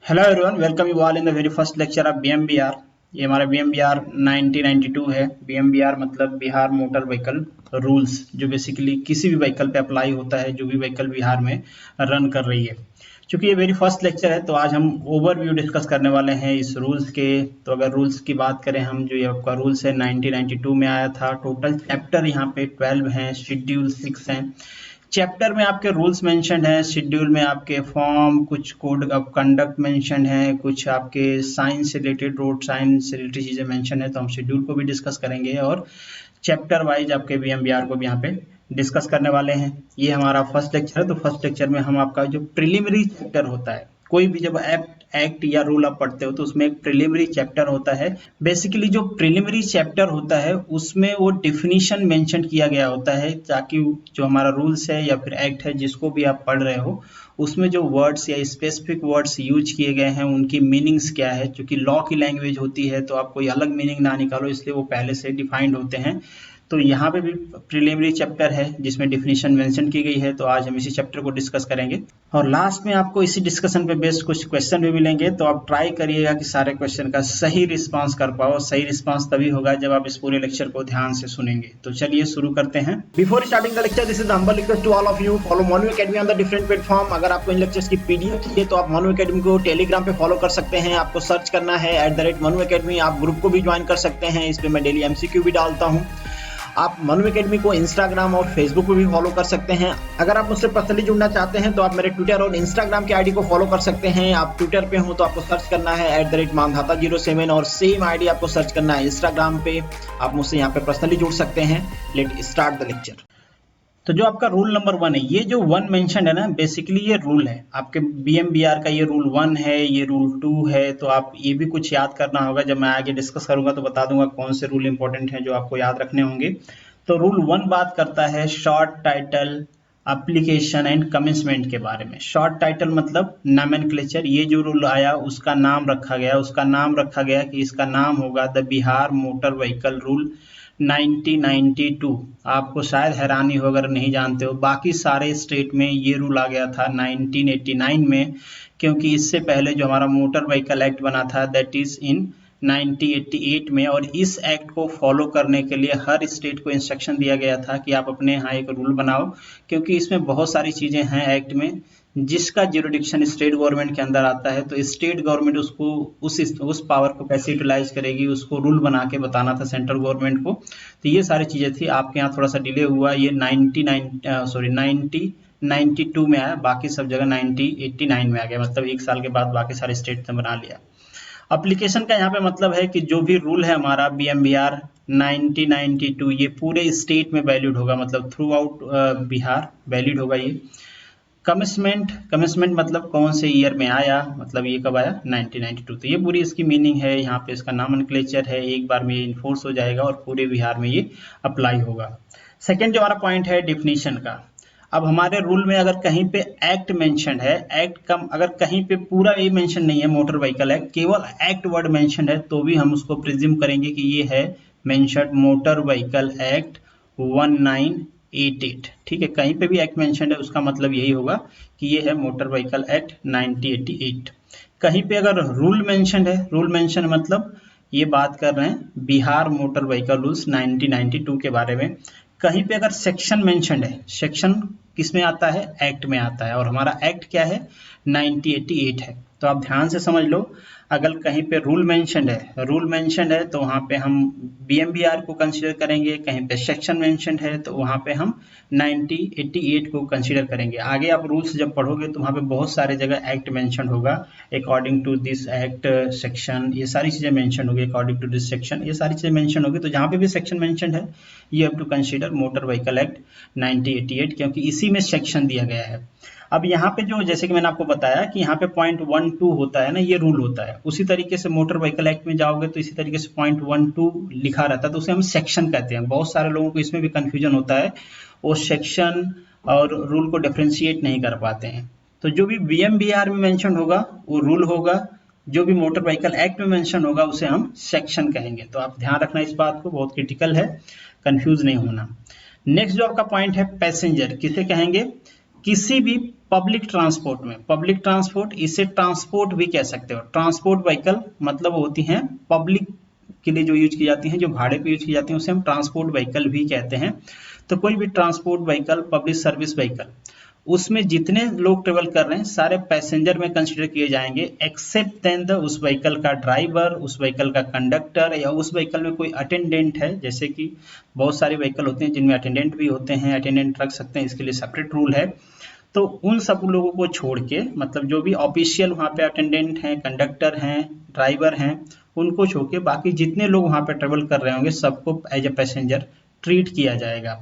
Hello everyone, welcome you all in the very first lecture of BMBR. ये हमारा BMBR 1992 है। BMBR मतलब Bihar motor vehicle rules, जो basically किसी भी व्हीकल पे अप्लाई होता है, जो भी व्हीकल बिहार में रन कर रही है। क्योंकि ये वेरी फर्स्ट लेक्चर है तो आज हम ओवरव्यू डिस्कस करने वाले हैं इस रूल्स के। तो अगर रूल्स की बात करें हम, जो ये आपका रूल्स है 1992 में आया था। टोटल चैप्टर यहाँ पे 12 हैं, शेड्यूल 6 हैं। चैप्टर में आपके रूल्स मेंशन है, शेड्यूल में आपके फॉर्म, कुछ कोड ऑफ कंडक्ट मेंशन है, कुछ आपके साइंस से रिलेटेड, रोड साइंस से रिलेटेड चीजें मेंशन है। तो हम शेड्यूल को भी डिस्कस करेंगे और चैप्टर वाइज आपके बीएमबीआर को भी यहाँ पे डिस्कस करने वाले हैं। ये हमारा फर्स्ट लेक्चर है, तो फर्स्ट लेक्चर में हम आपका जो प्रिलिमिनरी चैप्टर होता है, कोई भी जब एक्ट या रूल आप पढ़ते हो तो उसमें एक प्रिलिमिनरी चैप्टर होता है। बेसिकली जो प्रिलिमिनरी चैप्टर होता है उसमें वो डिफिनीशन मेंशन किया गया होता है, ताकि जो हमारा रूल्स है या फिर एक्ट है जिसको भी आप पढ़ रहे हो, उसमें जो वर्ड्स या स्पेसिफिक वर्ड्स यूज किए गए हैं उनकी मीनिंग्स क्या है। क्योंकि लॉ की लैंग्वेज होती है तो आप कोई अलग मीनिंग ना निकालो, इसलिए वो पहले से डिफाइंड होते हैं। तो यहाँ पे भी प्रिलिमिनरी चैप्टर है जिसमें डिफिनीशन मेंशन की गई है। तो आज हम इसी चैप्टर को डिस्कस करेंगे और लास्ट में आपको इसी डिस्कशन पे बेस्ड कुछ क्वेश्चन भी मिलेंगे। तो आप ट्राई करिएगा कि सारे क्वेश्चन का सही रिस्पांस कर पाओ। सही रिस्पांस तभी होगा जब आप इस पूरे लेक्चर को ध्यान से सुनेंगे। तो चलिए शुरू करते हैं। Before starting the lecture, this is the humble request to all of you, follow Monu academy on the different platform. अगर आपको इन लेक्चर्स की पीडीएफ चाहिए तो आप मोनू एकेडमी को टेलीग्राम पे फॉलो कर सकते हैं। आपको सर्च करना है @मोनू एकेडमी। आप ग्रुप को भी ज्वाइन कर सकते हैं, इस पे मैं डेली एमसीक्यू भी डालता हूँ। आप मोनू एकेडमी को इंस्टाग्राम और फेसबुक पे भी फॉलो कर सकते हैं। अगर आप मुझसे पर्सनली जुड़ना चाहते हैं तो आप मेरे ट्विटर और इंस्टाग्राम के आईडी को फॉलो कर सकते हैं। आप ट्विटर पे हो तो आपको सर्च करना है @मानधाता07 और सेम आईडी आपको सर्च करना है इंस्टाग्राम पे। आप मुझसे यहाँ पे पर्सनली जुड़ सकते हैं। Let start the lecture. तो जो आपका रूल नंबर 1 है, ये जो 1 मेंशन है ना, बेसिकली ये रूल है आपके बीएमबीआर का। ये रूल 1 है, ये रूल 2 है। तो आप ये भी कुछ याद करना होगा। जब मैं आगे डिस्कस करूंगा तो बता दूंगा कौन से रूल इंपॉर्टेंट हैं जो आपको याद रखने होंगे। तो रूल 1 बात करता है short title, application and commitment के बारे में। शॉर्ट टाइटल मतलब नॉमेनक्लेचर। ये जो रूल आया उसका नाम रखा गया कि इसका नाम होगा the Bihar motor vehicle rule 1992। आपको शायद हैरानी हो अगर नहीं जानते हो, बाकी सारे स्टेट में ये रूल आ गया था 1989 में। क्योंकि इससे पहले जो हमारा मोटर व्हीकल एक्ट बना था दैट इज इन 1988 में, और इस एक्ट को फॉलो करने के लिए हर स्टेट को इंस्ट्रक्शन दिया गया था कि आप अपने यहाँ एक रूल बनाओ। क्योंकि इसमें बहुत सारी चीजें हैं एक्ट में जिसका ज्यूरिडिक्शन स्टेट गवर्नमेंट के अंदर आता है। तो स्टेट गवर्नमेंट उसको उस पावर को कैसे यूटिलाइज करेगी, उसको रूल बना के बताना था सेंट्रल गवर्नमेंट को। तो ये सारी चीजें थी। आपके यहाँ थोड़ा सा डिले हुआ, ये 1992 में आया, बाकी सब जगह 1989 में आ गया। मतलब एक साल के बाद बाकी सारे स्टेट ने बना लिया। एप्लीकेशन का यहाँ पे मतलब है कि जो भी रूल है हमारा बीएमबीआर 1992, ये पूरे स्टेट में वैलिड होगा, मतलब थ्रू आउट बिहार वैलिड होगा ये। कमिटमेंट मतलब कौन से ईयर में आया, मतलब ये कब आया 1992। तो ये पूरी इसकी मीनिंग है। यहाँ पे इसका नॉमेनक्लेचर है, एक बार में ये इन्फोर्स हो जाएगा और पूरे बिहार में ये अप्लाई होगा। सेकेंड जो हमारा पॉइंट है डिफिनीशन का। अब हमारे रूल में अगर कहीं पे एक्ट मेंशन है, एक्ट कम अगर कहीं पे पूरा ये मेंशन नहीं है मोटर व्हीकल एक्ट, केवल एक्ट वर्ड मेंशन है, तो भी हम उसको प्रिज्यूम करेंगे कि ये है मेंशन्ड मोटर व्हीकल एक्ट 1988। ठीक है, कहीं पे भी एक्ट मेंशन है उसका मतलब यही होगा कि ये है मोटर व्हीकल एक्ट 1988। कहीं पे अगर रूल मेंशन है, रूल मेंशन मतलब ये बात कर रहे हैं बिहार मोटर व्हीकल रूल्स 1992 के बारे में। कहीं पे अगर सेक्शन मेंशन्ड है, सेक्शन किस में आता है, एक्ट में आता है, और हमारा एक्ट क्या है 1988 है। तो आप ध्यान से समझ लो, अगर कहीं पे रूल मेंशन्ड है तो वहां पे हम बीएमबीआर को कंसीडर करेंगे। कहीं पे सेक्शन मेंशन्ड है तो वहां पे हम 1988 को कंसीडर करेंगे। आगे आप रूल्स जब पढ़ोगे तो वहां पे बहुत सारे जगह एक्ट मेंशन होगा, according to this act section, ये सारी चीजें मेंशन होगी, अकॉर्डिंग टू दिस सेक्शन, ये सारी चीजें मेंशन होगी। तो जहां पे भी सेक्शन मेंशन है you have to consider motor vehicle act 1988, क्योंकि इसी में सेक्शन दिया गया है। अब यहाँ पे जो, जैसे कि मैंने आपको बताया कि यहाँ पे पॉइंट 1-2 होता है ना, ये रूल होता है। उसी तरीके से मोटर व्हीकल एक्ट में जाओगे तो इसी तरीके से पॉइंट 1-2 लिखा रहता है, तो उसे हम सेक्शन कहते हैं। बहुत सारे लोगों को इसमें भी कंफ्यूजन होता है, वो सेक्शन और रूल को डिफरेंशिएट नहीं कर पाते हैं। तो जो भी बीएमबीआर में मेंशन होगा वो रूल होगा, जो भी मोटर व्हीकल एक्ट में मेंशन होगा उसे हम सेक्शन कहेंगे। तो आप ध्यान रखना इस बात को, बहुत क्रिटिकल है, कंफ्यूज नहीं होना। नेक्स्ट जो आपका पॉइंट है पैसेंजर, किसे कहेंगे, किसी भी पब्लिक ट्रांसपोर्ट में, पब्लिक ट्रांसपोर्ट इसे ट्रांसपोर्ट भी कह सकते हो। ट्रांसपोर्ट व्हीकल मतलब होती हैं पब्लिक के लिए जो यूज की जाती हैं, जो भाड़े पे यूज की जाती हैं, उसे हम ट्रांसपोर्ट व्हीकल भी कहते हैं। तो कोई भी transport vehicle, public service vehicle, उसमें जितने लोग ट्रेवल कर रहे हैं सारे पैसेंजर में कंसीडर किए जाएंगे, एक्सेप्ट देन द उस व्हीकल का ड्राइवर, उस व्हीकल का कंडक्टर, या उस व्हीकल में कोई अटेंडेंट है। जैसे कि बहुत सारे व्हीकल होते हैं जिनमें अटेंडेंट भी होते हैं, अटेंडेंट रख सकते हैं, इसके लिए सेपरेट रूल है। तो उन सब लोगों को छोड़ के, मतलब जो भी ऑफिशियल वहाँ पे अटेंडेंट हैं, कंडक्टर हैं, ड्राइवर हैं, उनको छोड़ के बाकी जितने लोग वहाँ पे ट्रेवल कर रहे होंगे सबको एज ए पैसेंजर ट्रीट किया जाएगा।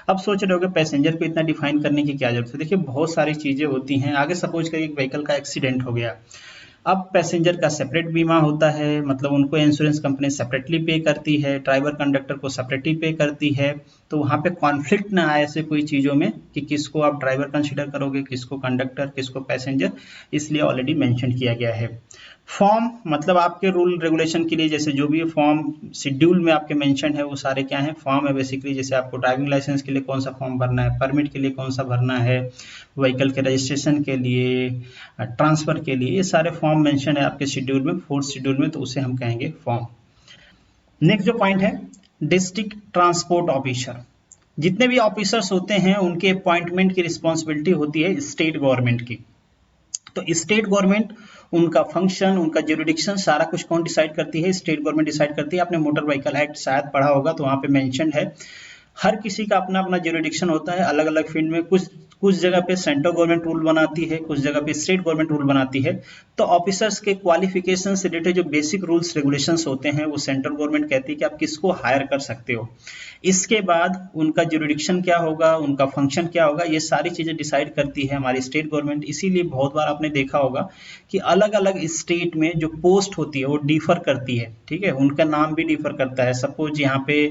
अब सोच रहे होगे पैसेंजर को इतना डिफाइन करने की क्या जरूरत है। देखिए बहुत सारी चीजें होती हैं। आगे सपोज करिए एक व्हीकल का एक्सीडेंट हो गया, अब पैसेंजर का सेपरेट बीमा होता है, मतलब उनको इंश्योरेंस कंपनी सेपरेटली पे करती है, ड्राइवर कंडक्टर को सेपरेटली पे करती है। तो वहाँ पे कॉन्फ्लिक्ट ना आए ऐसे कोई चीज़ों में कि किसको आप ड्राइवर कंसीडर करोगे, किसको कंडक्टर, किसको पैसेंजर, इसलिए ऑलरेडी मेंशन किया गया है। फॉर्म मतलब आपके रूल रेगुलेशन के लिए, जैसे जो भी फॉर्म शेड्यूल में आपके मेंशन है वो सारे क्या है, फॉर्म है बेसिकली। जैसे आपको ड्राइविंग लाइसेंस के लिए कौन सा फॉर्म भरना है, परमिट के लिए कौन सा भरना है, व्हीकल के रजिस्ट्रेशन के लिए, ट्रांसफर के लिए, ये सारे फॉर्म मेंशन है आपके शेड्यूल में, फोर्थ शेड्यूल में, तो उसे हम कहेंगे फॉर्म। नेक्स्ट जो पॉइंट है, डिस्ट्रिक्ट ट्रांसपोर्ट ऑफिसर। जितने भी ऑफिसर्स होते हैं उनके अपॉइंटमेंट की रिस्पॉन्सिबिलिटी होती है स्टेट गवर्नमेंट की। तो स्टेट गवर्नमेंट, उनका फंक्शन, उनका ज्यूरिडिक्शन, सारा कुछ कौन डिसाइड करती है, स्टेट गवर्नमेंट डिसाइड करती है। आपने मोटर व्हीकल एक्ट शायद पढ़ा होगा, तो वहाँ पे मेंशन है हर किसी का अपना अपना ज्यूरिडिक्शन होता है अलग अलग फील्ड में। कुछ जगह पे सेंट्रल गवर्नमेंट रूल बनाती है, कुछ जगह पे स्टेट गवर्नमेंट रूल बनाती है। तो ऑफिसर्स के क्वालिफिकेशन से रिलेटेड जो बेसिक रूल्स रेगुलेशंस होते हैं वो सेंट्रल गवर्नमेंट कहती है कि आप किसको हायर कर सकते हो। इसके बाद उनका ज्यूरिडिक्शन क्या होगा, उनका फंक्शन क्या होगा, ये सारी चीजें डिसाइड करती है हमारी स्टेट गवर्नमेंट। इसीलिए बहुत बार आपने देखा होगा कि अलग अलग स्टेट में जो पोस्ट होती है वो डिफर करती है, ठीक है, उनका नाम भी डिफर करता है। सपोज यहाँ पे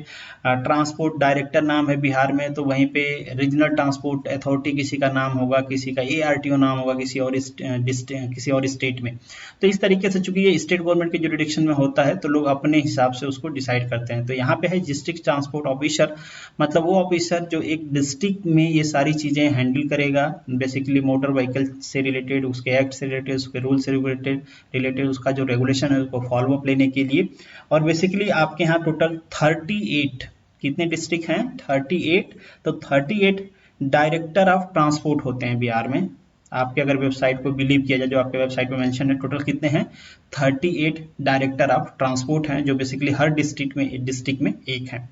ट्रांसपोर्ट डायरेक्टर नाम है बिहार में, तो वहीं पे रीजनल ट्रांसपोर्ट अथॉरिटी किसी का नाम होगा, किसी का ARTO नाम होगा किसी और स्टेट में। तो इस तरीके से चूंकि ये स्टेट गवर्नमेंट के ज्यूरिडिक्शन में होता है तो लोग अपने हिसाब से उसको डिसाइड करते हैं। तो यहाँ पे है डिस्ट्रिक्ट ट्रांसपोर्ट ऑफिसर, मतलब वो ऑफिसर जो एक डिस्ट्रिक्ट में ये सारी चीजें हैंडल करेगा, बेसिकली मोटर व्हीकल से रिलेटेड, उसके एक्ट से रिलेटेड, उसके रूल से रिलेटेड उसका जो रेगुलेशन है उसको फॉलो अप लेने के लिए। और बेसिकली आपके यहाँ टोटल 38 कितने डिस्ट्रिक्ट हैं, 38। तो 38 डायरेक्टर ऑफ ट्रांसपोर्ट होते हैं बिहार में। आपके अगर वेबसाइट को बिलीव किया जाए, जो आपके वेबसाइट पे मेंशन है, टोटल कितने हैं, 38 डायरेक्टर ऑफ ट्रांसपोर्ट हैं, जो बेसिकली हर डिस्ट्रिक्ट में एक है।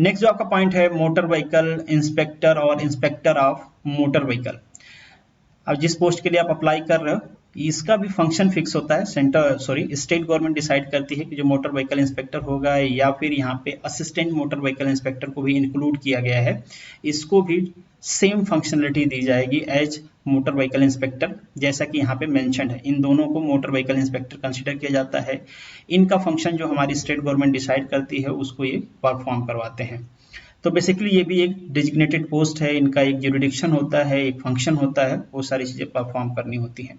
नेक्स्ट जो आपका पॉइंट है, मोटर व्हीकल इंस्पेक्टर और इंस्पेक्टर ऑफ मोटर व्हीकल। अब जिस पोस्ट के लिए आप अप्लाई कर रहे हो इसका भी फंक्शन फिक्स होता है। स्टेट गवर्नमेंट डिसाइड करती है कि जो मोटर व्हीकल इंस्पेक्टर होगा, या फिर यहाँ पे असिस्टेंट मोटर व्हीकल इंस्पेक्टर को भी इंक्लूड किया गया है, इसको भी सेम फंक्शनलिटी दी जाएगी एज मोटर व्हीकल इंस्पेक्टर, जैसा कि यहाँ पे मेंशन है। इन दोनों को मोटर व्हीकल इंस्पेक्टर कंसीडर किया जाता है। इनका फंक्शन जो हमारी स्टेट गवर्नमेंट डिसाइड करती है उसको ये परफॉर्म करवाते हैं। तो बेसिकली ये भी एक डिजिग्नेटेड पोस्ट है, इनका एक ज्यूरिडिक्शन होता है, एक फंक्शन होता है, वो सारी चीजें परफॉर्म करनी होती हैं।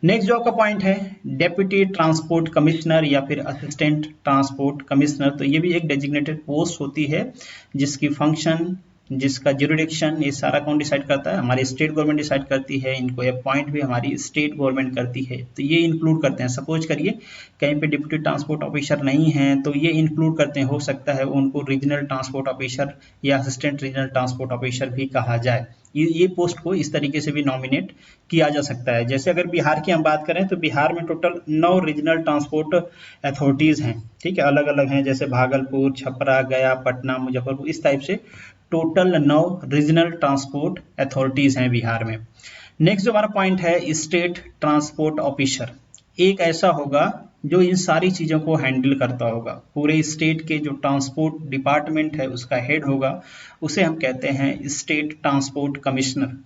नेक्स्ट जो आपका पॉइंट है, डेप्यूटी ट्रांसपोर्ट कमिश्नर या फिर असिस्टेंट ट्रांसपोर्ट कमिश्नर। तो ये भी एक डेजिग्नेटेड पोस्ट होती है जिसकी फंक्शन, जिसका ज्यूरिडिक्शन, ये सारा कौन डिसाइड करता है, हमारी स्टेट गवर्नमेंट डिसाइड करती है। इनको अपॉइंट भी हमारी स्टेट गवर्नमेंट करती है। तो ये इंक्लूड करते हैं, सपोज करिए कहीं पे डिप्टी ट्रांसपोर्ट ऑफिसर नहीं है तो ये इंक्लूड करते हैं, हो सकता है उनको रीजनल ट्रांसपोर्ट ऑफिसर या असिस्टेंट रीजनल ट्रांसपोर्ट ऑफिसर भी कहा जाए। ये पोस्ट को इस तरीके से भी नॉमिनेट किया जा सकता है। जैसे अगर बिहार की हम बात करें तो बिहार में टोटल 9 रीजनल ट्रांसपोर्ट अथॉरिटीज हैं, ठीक है, अलग अलग हैं, जैसे भागलपुर, छपरा, गया, पटना, मुजफ्फरपुर, इस टाइप से टोटल 9 रीजनल ट्रांसपोर्ट अथॉरिटीज हैं बिहार में। नेक्स्ट जो हमारा पॉइंट है, स्टेट ट्रांसपोर्ट ऑफिसर, एक ऐसा होगा जो इन सारी चीजों को हैंडल करता होगा। पूरे स्टेट के जो ट्रांसपोर्ट डिपार्टमेंट है उसका हेड होगा, उसे हम कहते हैं स्टेट ट्रांसपोर्ट कमिश्नर।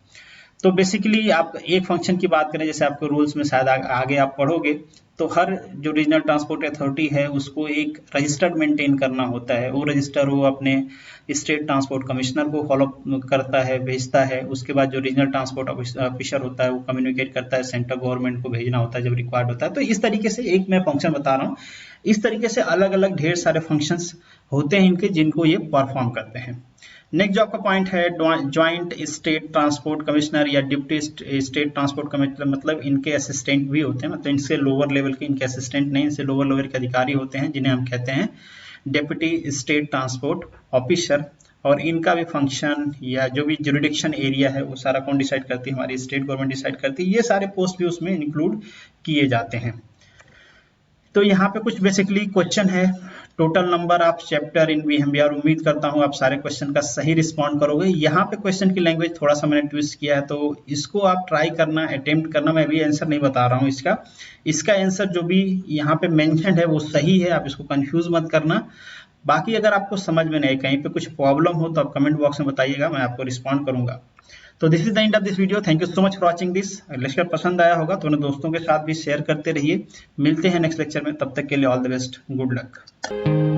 तो बेसिकली आप एक फंक्शन की बात करें, जैसे आपको रूल्स में शायद आगे आप पढ़ोगे, तो हर जो रीजनल ट्रांसपोर्ट अथॉरिटी है उसको एक रजिस्टर मेंटेन करना होता है। वो रजिस्टर वो अपने स्टेट ट्रांसपोर्ट कमिश्नर को फॉलो करता है, भेजता है। उसके बाद जो रीजनल ट्रांसपोर्ट ऑफिसर होता है वो कम्युनिकेट करता है, सेंट्रल गवर्नमेंट को भेजना होता है जब रिक्वायर्ड होता है। तो इस तरीके से एक मैं फंक्शन बता रहा हूँ, इस तरीके से अलग अलग ढेर सारे फंक्शंस होते हैं इनके, जिनको ये परफॉर्म करते हैं। नेक्स्ट जो आपका पॉइंट है, ज्वाइंट स्टेट ट्रांसपोर्ट कमिश्नर या डिप्टी स्टेट ट्रांसपोर्ट कमिश्नर, मतलब इनके असिस्टेंट भी होते हैं, मतलब इनसे लोअर लेवल के इनके असिस्टेंट नहीं, इनसे लोअर लेवल के अधिकारी होते हैं, जिन्हें हम कहते हैं डिप्टी स्टेट ट्रांसपोर्ट ऑफिसर। और इनका भी फंक्शन या जो भी जुरिडिक्शन एरिया है वो सारा कौन डिसाइड करती है, हमारी स्टेट गवर्नमेंट डिसाइड करती है। ये सारे पोस्ट भी उसमें इंक्लूड किए जाते हैं। तो यहाँ पे कुछ बेसिकली क्वेश्चन है, total number of chapter in VMBR। उम्मीद करता हूँ आप सारे क्वेश्चन का सही रिस्पॉन्ड करोगे। यहाँ पे क्वेश्चन की लैंग्वेज थोड़ा सा मैंने ट्विस्ट किया है, तो इसको आप ट्राई करना, अटेम्प्ट करना। मैं भी आंसर नहीं बता रहा हूँ इसका आंसर जो भी यहाँ पे मेंशन है वो सही है, आप इसको कंफ्यूज मत करना। बाकी अगर आपको समझ में नहीं, कहीं पे कुछ प्रॉब्लम हो तो आप कमेंट बॉक्स में बताइएगा, मैं आपको रिस्पॉन्ड करूंगा। तो this is the end of this video. Thank you so much for watching this. Lecture पसंद आया होगा तो अपने दोस्तों के साथ भी शेयर करते रहिए। मिलते हैं नेक्स्ट लेक्चर में, तब तक के लिए all the best, good luck.